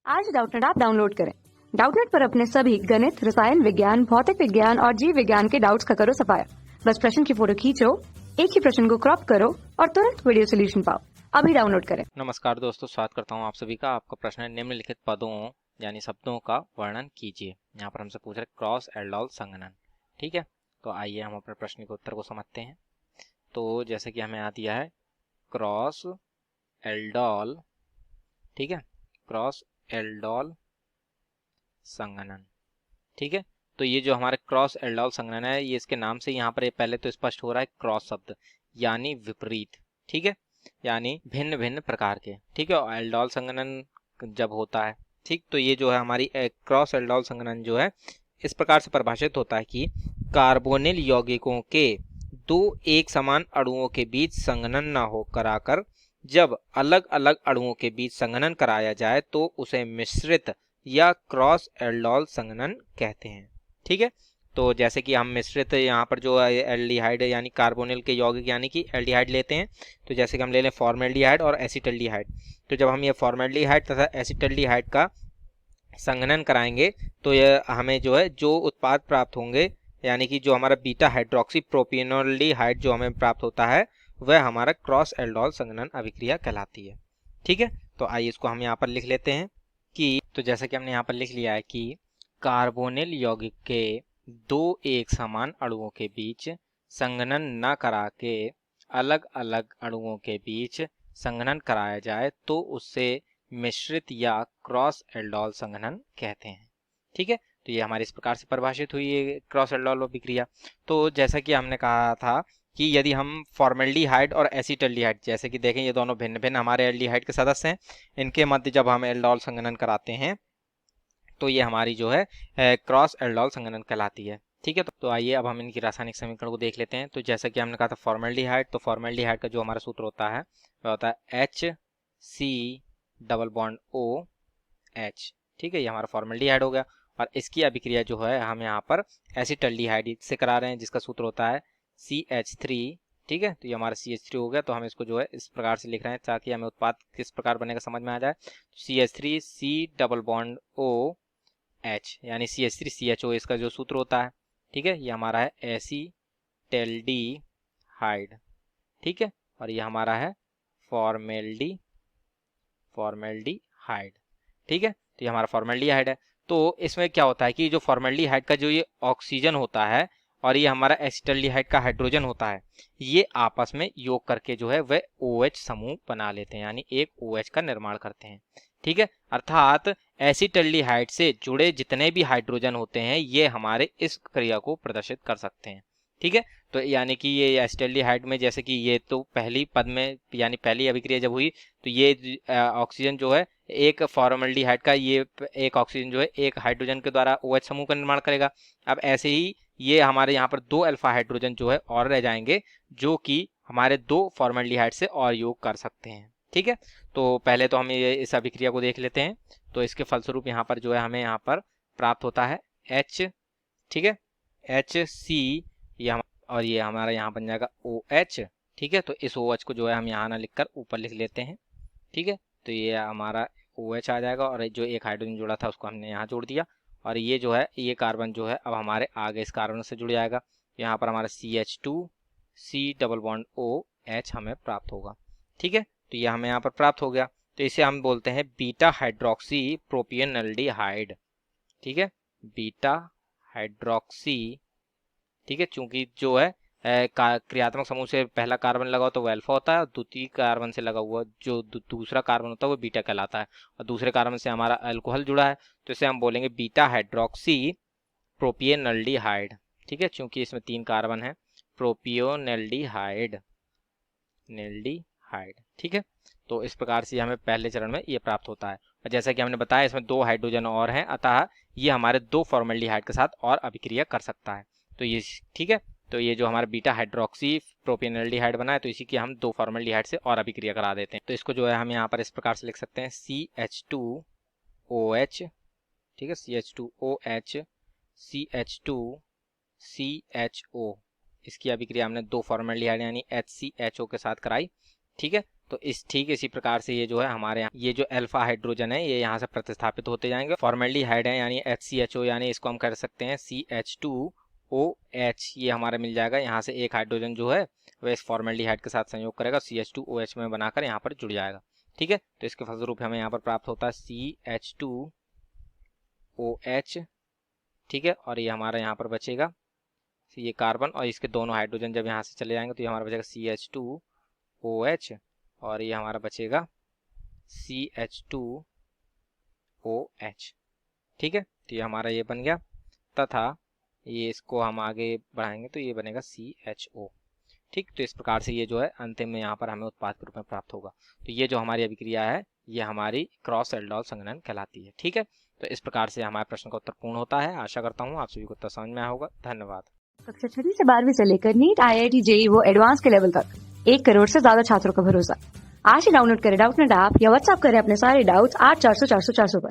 आज Doubtnut app download करें। Doubtnut पर अपने सभी गणित, रसायन विज्ञान, भौतिक विज्ञान और जीव विज्ञान के डाउट्स का करो सफाया। बस प्रश्न की फोटो खींचो, एक ही प्रश्न को क्रॉप करो और तुरंत वीडियो सोल्यूशन पाओ। अभी डाउनलोड करें। नमस्कार दोस्तों, स्वागत करता हूं आप सभी का। आपका प्रश्न है निम्नलिखित पदों यानी शब्दों का वर्णन कीजिए। यहाँ पर हमसे पूछ रहे क्रॉस एल्डोल संघनन। ठीक है, तो आइए हम अपने प्रश्न के उत्तर को समझते हैं। तो जैसे कि हमें यहाँ दिया है क्रॉस एल्डोल, ठीक है, क्रॉस एल्डोल संघनन। ठीक है, तो ये जो हमारे क्रॉस एल्डोल संघनन है, ये इसके नाम से यहाँ पर पहले तो स्पष्ट हो रहा है क्रॉस शब्द यानी विपरीत। ठीक है, यानी भिन्न भिन्न प्रकार के। ठीक है, और एल्डोल संघनन जब होता है, ठीक, तो ये जो है हमारी क्रॉस एल्डोल संघनन जो है इस प्रकार से परिभाषित होता है कि कार्बोनिल यौगिकों के दो एक समान अणुओं के बीच संघनन न हो कराकर जब अलग अलग अणुओं के बीच संघनन कराया जाए तो उसे मिश्रित या क्रॉस एल्डोल संघनन कहते हैं। ठीक है, तो जैसे कि हम मिश्रित यहाँ पर जो एल्डिहाइड यानी कार्बोनिल के यौगिक यानी कि एल्डिहाइड लेते हैं, तो जैसे कि हम ले लें फॉर्मेल्डिहाइड और एसिटल्डिहाइड। तो जब हम ये फॉर्मेल्डिहाइड तथा एसिटल्डिहाइड का संघनन कराएंगे तो यह हमें जो है जो उत्पाद प्राप्त होंगे यानी कि जो हमारा बीटा हाइड्रोक्सी प्रोपिनोल्डिहाइड जो हमें प्राप्त होता है वह हमारा क्रॉस एल्डोल संघनन अभिक्रिया कहलाती है। ठीक है, तो आइए इसको हम यहाँ पर लिख लेते हैं कि तो जैसा कि हमने यहाँ पर लिख लिया है कि कार्बोनिल यौगिक के दो एक समान अणुओं के बीच संघनन न करा के अलग अलग अणुओं के बीच संघनन कराया जाए तो उससे मिश्रित या क्रॉस एल्डोल संघनन कहते हैं। ठीक है, तो ये हमारे इस प्रकार से परिभाषित हुई है क्रॉस एल्डोल अभिक्रिया। तो जैसा कि हमने कहा था कि यदि हम फॉर्मेल्डिहाइड और एसिटल्डिहाइड, जैसे कि देखें ये दोनों भिन्न भिन्न हमारे एल्डिहाइड के सदस्य हैं, इनके मध्य जब हम एल्डोल संघनन कराते हैं तो ये हमारी जो है क्रॉस एल्डोल संघनन कहलाती है। ठीक है, तो आइए अब हम इनकी रासायनिक समीकरण को देख लेते हैं। तो जैसा कि हमने कहा था फॉर्मेल्डिहाइड, तो फॉर्मेल्डिहाइड का जो हमारा सूत्र होता है वह होता है HC डबल बॉन्ड OH। ठीक है, ये हमारा फॉर्मेल्डिहाइड हो गया। और इसकी अभिक्रिया जो है हम यहाँ पर एसिटल्डिहाइड से करा रहे हैं जिसका सूत्र होता है CH3। ठीक है, तो ये हमारा CH3 हो गया। तो हम इसको जो है इस प्रकार से लिख रहे हैं ताकि हमें उत्पाद किस प्रकार बनेगा समझ में आ जाए। CH3 C double bond OH यानी CH3CHO इसका जो सूत्र होता है। ठीक है, ये हमारा है एसिटल्डिहाइड। ठीक है, और ये हमारा है फॉर्मेल्डिहाइड। ठीक है, तो ये हमारा फॉर्मेल्डिहाइड है। तो इसमें क्या होता है कि जो फॉर्मेल्डिहाइड का जो ये ऑक्सीजन होता है और ये हमारा एसिटल्डिहाइड का हाइड्रोजन होता है, ये आपस में योग करके जो है वह OH समूह बना लेते हैं यानी एक OH का निर्माण करते हैं। ठीक है, अर्थात एसिटल्डिहाइड से जुड़े जितने भी हाइड्रोजन होते हैं ये हमारे इस क्रिया को प्रदर्शित कर सकते हैं। ठीक है, तो यानी कि ये एसिटल्डिहाइड में जैसे कि ये तो पहली पद में यानी पहली अभिक्रिया जब हुई तो ये ऑक्सीजन जो है एक फॉर्मेल्डिहाइड का ये एक ऑक्सीजन जो है एक हाइड्रोजन के द्वारा OH समूह का निर्माण करेगा। अब ऐसे ही ये हमारे यहाँ पर दो अल्फा हाइड्रोजन जो है और रह जाएंगे जो कि हमारे दो फॉर्मेल्डिहाइड से और योग कर सकते हैं। ठीक है, तो पहले तो हम ये इस अभिक्रिया को देख लेते हैं। तो इसके फलस्वरूप यहाँ पर जो है हमें यहाँ पर प्राप्त होता है H। ठीक है, HC ये और ये हमारा यहाँ बन जाएगा OH। ठीक है, तो इस OH को जो है हम यहाँ ना लिखकर ऊपर लिख लेते हैं। ठीक है, तो ये हमारा OH आ जाएगा और जो एक हाइड्रोजन जुड़ा था उसको हमने यहाँ जोड़ दिया और ये जो है ये कार्बन जो है अब हमारे आगे इस कार्बन से जुड़ जाएगा। यहाँ पर हमारा CH2 C double bond OH हमें प्राप्त होगा। ठीक है, तो ये हमें यहाँ पर प्राप्त हो गया। तो इसे हम बोलते हैं बीटा हाइड्रोक्सी प्रोपियोनल्डिहाइड। ठीक है, बीटा हाइड्रोक्सी। ठीक है, चूंकि जो है क्रियात्मक समूह से पहला कार्बन लगा हो तो वो अल्फा होता है और द्वितीय कार्बन से लगा हुआ जो दूसरा कार्बन होता है वो बीटा कहलाता है और दूसरे कार्बन से हमारा अल्कोहल जुड़ा है तो इसे हम बोलेंगे बीटा हाइड्रोक्सी प्रोपियोनल्डिहाइड। ठीक है, चूंकि इसमें 3 कार्बन है प्रोपियोनल्डिहाइड नेल्डिहाइड। ठीक है, तो इस प्रकार से हमें पहले चरण में ये प्राप्त होता है और जैसा कि हमने बताया इसमें 2 हाइड्रोजन और हैं अतः ये हमारे 2 फॉर्मेल्डिहाइड के साथ और अभिक्रिया कर सकता है। तो ये ठीक है, तो ये जो हमारा बीटा हाइड्रोक्सी प्रोपियोनल्डिहाइड बना है तो इसी की हम 2 फॉर्मेल्डिहाइड से और अभिक्रिया करा देते हैं। तो इसको जो है हम यहाँ पर इस प्रकार से लिख सकते हैं CH2OH। ठीक है, CH2OH CH2CHO इसकी अभिक्रिया हमने 2 फॉर्मेल्डिहाइड यानी HCHO के साथ कराई। ठीक है, तो ठीक इसी प्रकार से ये जो है हमारे यहाँ ये जो अल्फा हाइड्रोजन है ये यहाँ से प्रतिस्थापित होते जाएंगे। फॉर्मेल्डिहाइड है यानी HCHO, यानी इसको हम कर सकते हैं CH2OH, ये हमारा मिल जाएगा। यहाँ से एक हाइड्रोजन जो है वह इस फॉर्मेल्डिहाइड के साथ संयोग करेगा, CH2OH में बनाकर यहाँ पर जुड़ जाएगा। ठीक है, तो इसके फलस्वरूप हमें यहाँ पर प्राप्त होता है CH2OH। ठीक है, और ये हमारा यहाँ पर बचेगा ये कार्बन, और इसके दोनों हाइड्रोजन जब यहाँ से चले जाएंगे तो ये हमारा बचेगा CH2OH, और ये हमारा बचेगा CH2OH। ठीक है, तो ये हमारा ये बन गया, तथा ये इसको हम आगे बढ़ाएंगे तो ये बनेगा CHO। ठीक, तो इस प्रकार से ये जो है अंतिम में यहाँ पर हमें उत्पाद के रूप में प्राप्त होगा। तो ये जो हमारी अभिक्रिया है ये हमारी क्रॉस एल्डोल संघनन कहलाती है। ठीक है, तो इस प्रकार से हमारे प्रश्न का उत्तर पूर्ण होता है। आशा करता हूँ आप सभी को उत्तर समझ में आया होगा। धन्यवाद। कक्षा 6 से 12वीं से लेकर नीट, IIT, JEE वो एडवांस के लेवल तक 1 करोड़ से ज्यादा छात्रों का भरोसा। आज ही डाउनलोड करें डाउटनेट ऐप या व्हाट्सएप करें अपने सारे डाउट्स 8400 400 400 पर।